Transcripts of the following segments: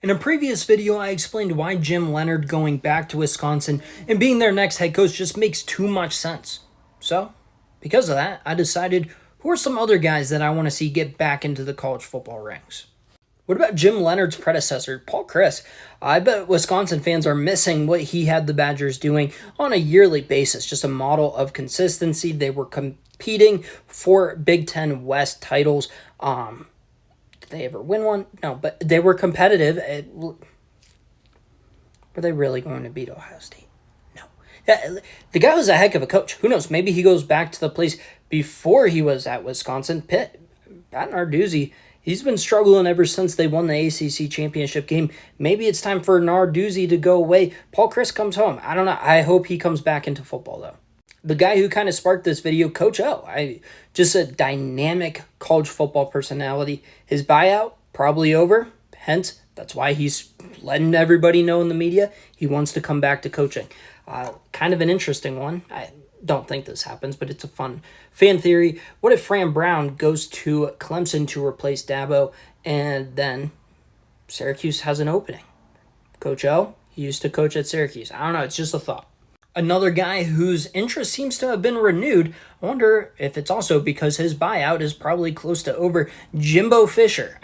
In a previous video, I explained why Jim Leonhard going back to Wisconsin and being their next head coach just makes too much sense. So, because of that, I decided who are some other guys that I want to see get back into the college football ranks. What about Jim Leonhard's predecessor, Paul Chryst? I bet Wisconsin fans are missing what he had the Badgers doing on a yearly basis, just a model of consistency. They were competing for Big Ten West titles. Did they ever win one? No, but they were competitive. Were they really going to beat Ohio State? No. The guy was a heck of a coach. Who knows? Maybe he goes back to the place before he was at Wisconsin. Pat Narduzzi, he's been struggling ever since they won the ACC championship game. Maybe it's time for Narduzzi to go away. Paul Chryst comes home. I don't know. I hope he comes back into football, though. The guy who kind of sparked this video, Coach O. Just a dynamic college football personality. His buyout, probably over. Hence, that's why he's letting everybody know in the media he wants to come back to coaching. Kind of an interesting one. I don't think this happens, but it's a fun fan theory. What if Fran Brown goes to Clemson to replace Dabo, and then Syracuse has an opening? Coach O, he used to coach at Syracuse. I don't know. It's just a thought. Another guy whose interest seems to have been renewed, I wonder if it's also because his buyout is probably close to over, Jimbo Fisher.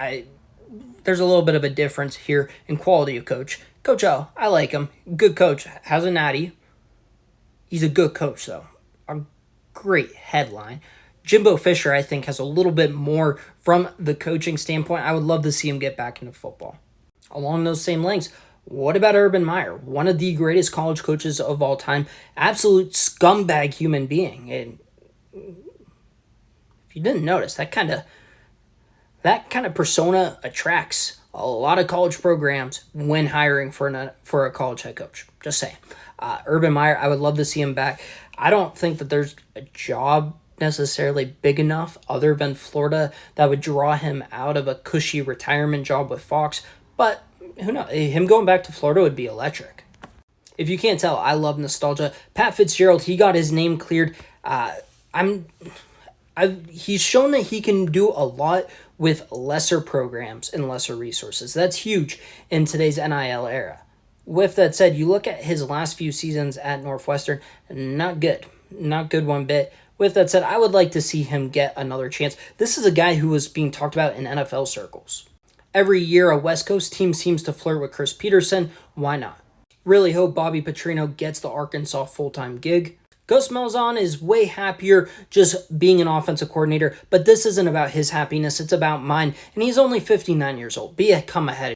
There's a little bit of a difference here in quality of coach. Coach O, I like him. Good coach. Has a natty. He's a good coach, though. A great headline. Jimbo Fisher, I think, has a little bit more from the coaching standpoint. I would love to see him get back into football. Along those same lines, what about Urban Meyer? One of the greatest college coaches of all time. Absolute scumbag human being. And if you didn't notice, that kind of persona attracts a lot of college programs when hiring for a college head coach. Just saying. Urban Meyer, I would love to see him back. I don't think that there's a job necessarily big enough other than Florida that would draw him out of a cushy retirement job with Fox. But who knows? Him going back to Florida would be electric. If you can't tell, I love nostalgia. Pat Fitzgerald, he got his name cleared. He's shown that he can do a lot with lesser programs and lesser resources. That's huge in today's NIL era. With that said, you look at his last few seasons at Northwestern, not good. Not good one bit. With that said, I would like to see him get another chance. This is a guy who was being talked about in NFL circles. Every year, a West Coast team seems to flirt with Chris Petersen. Why not? Really hope Bobby Petrino gets the Arkansas full-time gig. Gus Malzahn is way happier just being an offensive coordinator, but this isn't about his happiness. It's about mine, and he's only 59 years old. Become ahead.